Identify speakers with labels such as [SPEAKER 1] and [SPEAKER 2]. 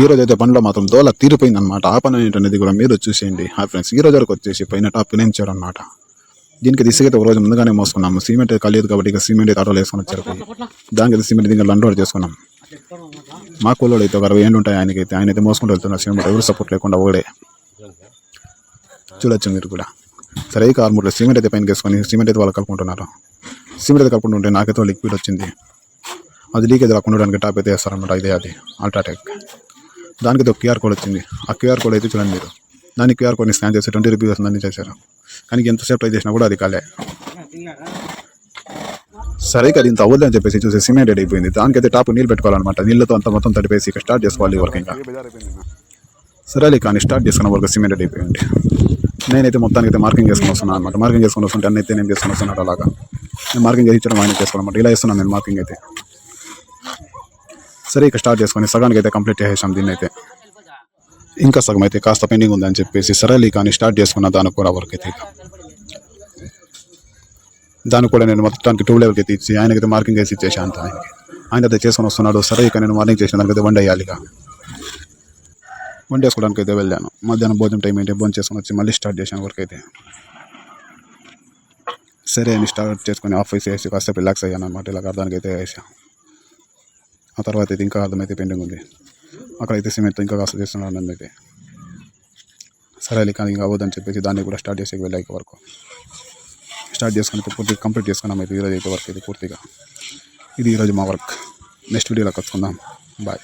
[SPEAKER 1] ఈ రోజు అయితే పనిలో మాత్రం దోల తీరిపోయింది అనమాట. ఆ పని అనేది కూడా మీరు చూసేయండి. హాయ్ ఫ్రెండ్స్, ఈ రోజు వరకు వచ్చేసి పైన టాప్ క్లీన్ చేయడం అనమాట. దీనికి దిశగా ఒక రోజు ముందుగానే మోసుకున్నాము. సిమెంట్ కలియదు కాబట్టి ఇక సిమెంట్ అయితే ఆటోలో వేసుకొని వచ్చారు. దానికి సిమెంట్ దీనికి లండోడ్ చేసుకున్నాం. మా కూలోడు అయితే ఒక 60 ఏళ్ళు ఉంటాయి ఆయనకైతే. ఆయన అయితే మోసుకుంటూ వెళ్తున్నారు సిమెంట్, ఎవరు సపోర్ట్ లేకుండా ఓడే. చూడొచ్చు మీరు కూడా. సరే ఇక 6 మూటలు సిమెంట్ అయితే పైన వేసుకొని సిమెంట్ అయితే వాళ్ళు కలుపుకుంటున్నారు. సిమెంట్ అయితే కలుపుకుంటుంటే నాకైతే లిక్విడ్ వచ్చింది. అది లీకేజ్ రాకుండా ఉండడానికి టాప్ అయితే వేస్తారనమాట. ఇదే అది అల్ట్రాటెక్. దానికి ఒక క్యూఆర్ కోడ్ వచ్చింది. ఆ క్యూఆర్ కోడ్ అయితే చూడండి మీరు. దానికి క్యూఆర్ కోడ్ని స్కాన్ చేసి 20 రూపీస్ వస్తుందని చేశారు. కానీ ఎంతసేపు ట్రై చేసినా కూడా అది కాలే. సరే ఇక ఇంత అవ్వద్దని చెప్పేసి చూసి సిమెంట్ రెడీ అయిపోయింది. దానికైతే టాప్ నీళ్ళు పెట్టుకోవాలన్నమాట. నీళ్ళతో అంత మొత్తం తడిపేసి ఇక స్టార్ట్ చేసుకోవాలి వర్క్. ఇంకా సరే కానీ స్టార్ట్ చేసుకున్న వర్క్ సిమెంట్ రెడీ అయిపోయింది. నేనైతే మొత్తానికి అయితే మార్కింగ్ చేసుకుని వస్తున్నాను అనమాట. మార్కింగ్ చేసుకుని వస్తుంటే అన్నీ అయితే నేను చేసుకుని వస్తున్నాను. అలాగా నేను మార్కింగ్ చేసి ఇచ్చడం ఆయన చేసుకోవాలన్నమాట. ఇలా వేస్తున్నాను నేను మార్కింగ్ అయితే. సరే ఇక స్టార్ట్ చేసుకొని సగానికి అయితే కంప్లీట్ చేసేసాం దీన్ని అయితే. ఇంకా సగం అయితే కాస్త పెండింగ్ ఉందని చెప్పేసి సరేలే కానీ స్టార్ట్ చేసుకున్న దానికి కూడా వర్క్ అయితే. దానికి కూడా నేను మొత్తానికి 2 లెవెల్కి అయితే ఇచ్చి ఆయనకైతే మార్కింగ్ వేసి ఇచ్చేసాను అంత. ఆయన అయితే చేసుకొని వస్తున్నాడు. సరే ఇక నేను మార్నింగ్ చేసిన దానికైతే వండి వేయాలి. ఇక వండి వేసుకోవడానికి అయితే వెళ్ళాను. మధ్యాహ్నం భోజనం టైం ఏంటి భోజనం చేసుకొని వచ్చి మళ్ళీ స్టార్ట్ చేశాను వర్క్ అయితే. సరే అని స్టార్ట్ చేసుకొని ఆఫ్ వేసి కాసేపు రిలాక్స్ అయ్యాను అనమాట. ఇలా అర్థానికి అయితే వేసాను. ఆ తర్వాత అయితే ఇంకా అర్థమైతే పెండింగ్ ఉంది. అక్కడైతే సిమెంట్ ఇంకా కాస్త చేస్తున్నాను అయితే. సరే కానీ ఇంకా అవ్వదని చెప్పేసి దాన్ని కూడా స్టార్ట్ చేసి వెళ్ళాక వరకు స్టార్ట్ చేసుకుని పూర్తిగా కంప్లీట్ చేసుకున్నాం అయితే. ఈరోజు అయితే వర్క్ అయితే పూర్తిగా ఇది ఈరోజు మా వర్క్. నెక్స్ట్ వీడియోలో కలుసుకుందాం. బాయ్.